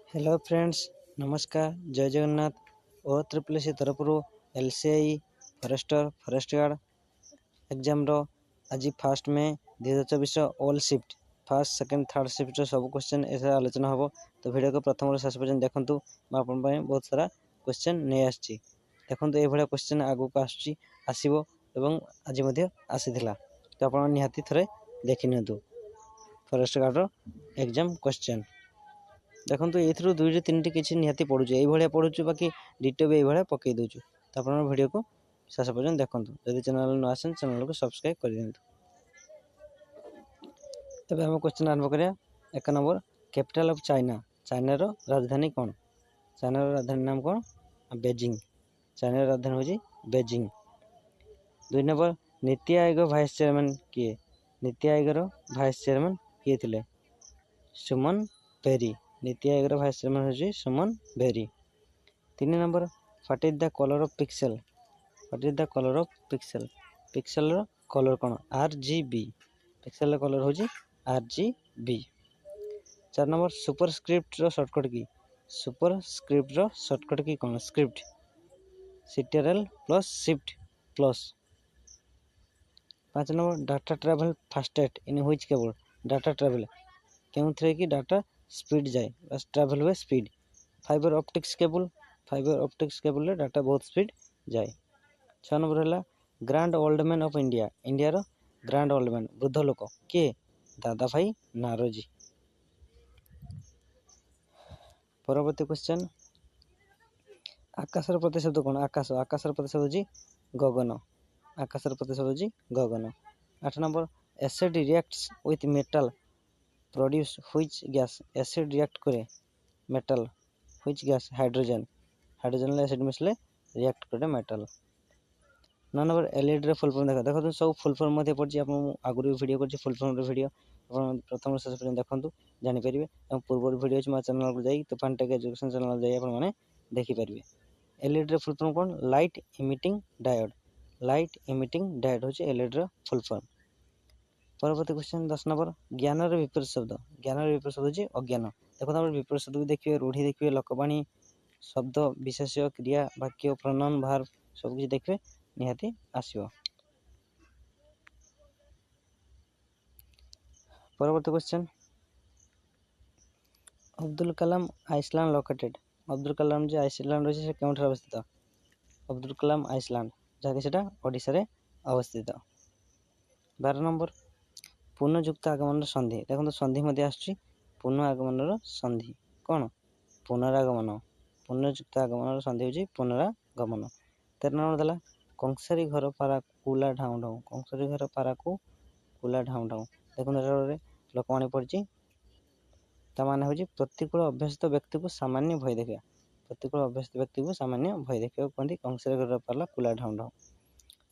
Hello friends, नमस्कार, जय जगन्नाथ। ओ triple तरफ एलसीआई फरेस्ट गार्ड एग्जाम आज फास्ट में 2024 all shift fast second third shift सब क्वेश्चन ऐसा आलोचना हम। तो वीडियो को प्रथम शेष पर्यटन देखूँ। मुझे बहुत सारा क्वेश्चन नहीं आसी देखो ये क्वेश्चन आगू आसो आज आसी तो आप निहाती थे देखी नि फरेस्ट गार्ड एग्जाम क्वेश्चन देखो ये दुई तीन किसी निहाती पढ़ुँ ये पढ़ुँ बाकी डिटो भी ये पकई दूचु। तो आप वीडियो को शेष पर्यटन देखूँ। जब चैनल न आसें चैनल को सब्सक्राइब कर दिंतु। तबे हम क्वेश्चन आरंभ करिया। 1 number capital of China. China रो राजधानी कौन? चाइना रो राजधानी नाम कौन? बेजिंग। चाइना रो राजधानी होजी Beijing. 2 number NITI Aayog vice chairman किए? नीति आयोग रो वाइस चेयरमैन किए थिले? सुमन बेरी। नीति आयोग रो वाइस चेयरमैन होजी Suman Bery. 3 number what is the colour of pixel? What is the colour of pixel? Pixel रो कलर कौन? RGB। पिक्सेल रो कलर होजी RGB। 4 नंबर सुपरस्क्रिप्ट रो शॉर्टकट की? सुपरस्क्रिप्ट रो शॉर्टकट की कौन? Script CTRL plus shift plus. 5 number data travel fastest in which cable? Data travel क्यों थे कि डाटा स्पीड जाए, बस ट्रैवल हुए speed. Fibre optics cable, fibre optics cable data बहुत स्पीड जाए। 6 नंबर है grand old man of India. India रो ग्रांड ओल्ड मैन वृद्ध लोक किए? दादा भाई नारोजी। परवर्ती क्वेश्चन आकाशर प्रतिशब्द कौन? आकाश, आकाशर प्रतिशब्द होजी गगन। आकाशर प्रतिशब्द होजी गगन। 8 number acid reacts with metal produce which gas? Acid react करे metal which gas? Hydrogen. Hydrogen acid मिसले रिएक्ट करे metal. 9 number LED full form देखा। देखो सब फुल फॉर्म मध्य पड़ी आप आगुरी वीडियो कर फुल फॉर्म वीडियो प्रथम शेष पर्यटन देखूँ जानीपर। पूर्व वीडियो अच्छे चैनल को जाई तो फानटेक एजुकेशन चैनल जाइए देखिपारे। एलईडी फुल फॉर्म कौन? Light emitting diode. Light emitting diode हूँ एलईडी फुल फॉर्म। परवर्ती क्वेश्चन 10 नंबर ज्ञान विपरीत शब्द। ज्ञान विपरीत शब्द होची अज्ञान। देखो तुम विपरीत शब्द भी देखिए, रूढ़ी देखिए, लोकवाणी, शब्द विशेष्य, क्रिया, वाक्य, प्रोनाउन, भार्ब सब किसी देखिए निहाती आसियो। परवर्ती question Abdul Kalam Iceland located. Abdul Kalam जो आइसलैंड रही है केउठे अवस्थित? अब्दुल कलाम आइसलैंड जहाँकि सेटा ओडिशा रे अवस्थित। 12 नंबर पुनर्युक्त आगमन संधि। देखो संधि मध्य आसुची पुनः आगमन संधि कौन? पुनरागमन। पुनर्युक्त आगमन संधि होची पुनरागमन। 13 नंबर देला कंसारी घर पारा कुला ढाऊ ढाऊ। कंसारी घर पारा को कुला ढाऊ ढाऊ। देखो लोकवाणी पड़ी ताने हूँ प्रतिकूल अभ्यस्त व्यक्ति को सामान्य भय देखा। प्रतिकूल अभ्यस्त व्यक्ति को सामान्य भय देखा कहते कंसारी घर पारा कुला ढाऊ ढाऊ।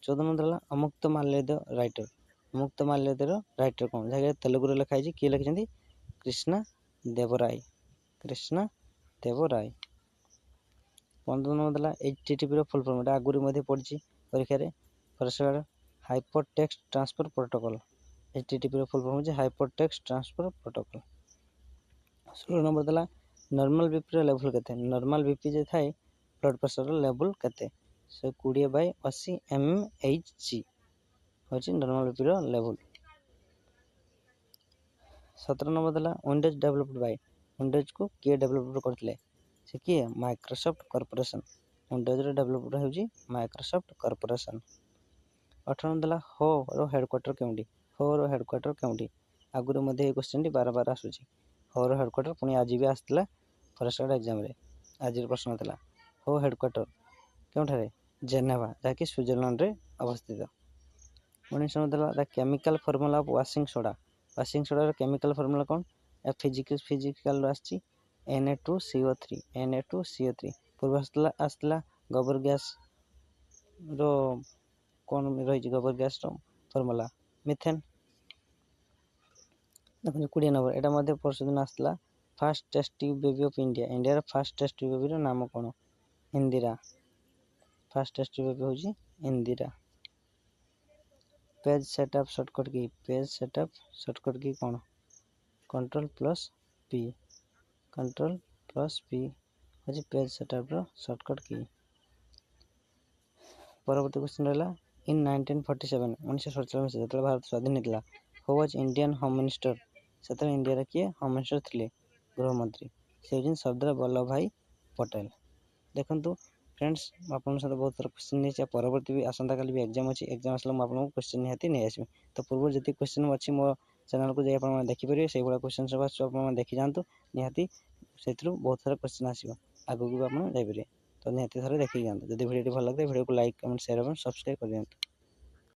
14 नंबर है अमुक्त माल्यद राइटर। अमुक्त माल्यदर राइटर कौन? जहाँ तेलुगु लिखाई किए लिखिं? कृष्णा देवराय। कृष्णा देवराय। 15 नंबर है HTTP फुल फॉर्म आगुरी पड़ी परीक्षा forest guard hypertext transfer protocol. HTTP full form होची hypertext transfer protocol. 16 number देला नॉर्मल बीपी लेवल केते? नॉर्मल बीपी जे थाए ब्लड प्रेशर लेवल केते? 120/80 mmHg होची नॉर्मल बीपी लेवल। 17 नंबर देला विंडोज डेवलप्ड बाय। विंडोज को किए डेवलप करथिले? से किए? Microsoft corporation. विंडोज रे डेवलपर होची माइक्रोसॉफ्ट कॉर्पोरेशन। 18 नंबर देला हो रो हेडक्वार्टर केउंडी? हो रो हेडक्वार्टर केउंडी? आगुरी मध्ये क्वेश्चन टी बार बार आसुची। हो रो हेडक्वार्टर पुणी आज भी आसला फॉरेस्ट गार्ड एग्जाम रे। आज प्रश्न था हो हेडक्वार्टर केउठारे? जेनेवा जहाँकि स्विट्जरलैंड रे अवस्थित। 19 नंबर देला the chemical formula of washing soda. Washing soda chemical formula कौन? फिजिकल आसची Na2CO3। Na2CO3 पूर्व आसला गोबर गैस रो कौन रही? गोबर गैस रो फॉर्मूला मिथेन। देखो 20 नंबर एटा मध्य परसदिन आसला first test tube baby of India. India first test tube baby रो नाम कौन? Indira. First test tube baby होची Indira. Page setup shortcut key? Page setup shortcut key कौन? Control plus P। Control plus P ହେଉଛି ପେଜ୍ ସେଟଅପ୍ର ସର୍ଟକଟ୍ କି। ପରବର୍ତ୍ତୀ question ରହିଲା in 1947 1947 ମସିହା ଯେତେବେଳେ ଭାରତ ସ୍ୱାଧୀନ ହେଇଥିଲା who was Indian home minister, ସେତେବେଳେ ଇଣ୍ଡିଆର କିଏ ହୋମ୍ ମିନିଷ୍ଟର ଥିଲେ ଗୃହମନ୍ତ୍ରୀ, ସେ ହେଉଛନ୍ତି ସର୍ଦ୍ଦାର ବଲ୍ଲଭ ଭାଇ ପଟେଲ। ଦେଖନ୍ତୁ ଫ୍ରେଣ୍ଡସ୍, ମୁଁ ଆପଣଙ୍କ ସହିତ ବହୁତ ଥର କ୍ୱେଶ୍ଚନ୍ ନେଇଛି, ଆଉ ପରବର୍ତ୍ତୀ ବି ଆସନ୍ତାକାଲି ବି ଏକ୍ଜାମ୍ ଅଛି, ଏକ୍ଜାମ୍ ଆସିଲେ ମୁଁ ଆପଣଙ୍କୁ କ୍ୱେଶ୍ଚନ୍ ନିହାତି ନେଇ ଆସିବି। ତ ପୂର୍ବରୁ ଯେତିକି କ୍ୱେଶ୍ଚନ୍ ଅଛି ମୋ ଚ୍ୟାନେଲକୁ ଯାଇ ଆପଣମାନେ ଦେଖିପାରିବେ, ସେଇଭଳିଆ କ୍ୱେଶ୍ଚନ୍ ସବୁ ଆସୁଛି, ଆପଣମାନେ ଦେଖିଯାଆନ୍ତୁ ନିହାତି, ସେଥିରୁ ବହୁତ ସାରା କ୍ୱେଶ୍ଚନ୍ ଆସିବ, ଆଗକୁ ବି ଆପଣ ଯାଇପାରିବେ। ତ ନିହାତି ଥରେ ଦେଖିକି ଯାଆନ୍ତୁ। ଯଦି ଭିଡ଼ିଓଟି ଭଲ ଲାଗିଲେ ଭିଡ଼ିଓକୁ ଲାଇକ୍ କମେଣ୍ଟ ସେୟାର ଏବଂ ସବସ୍କ୍ରାଇବ୍ କରିଦିଅନ୍ତୁ।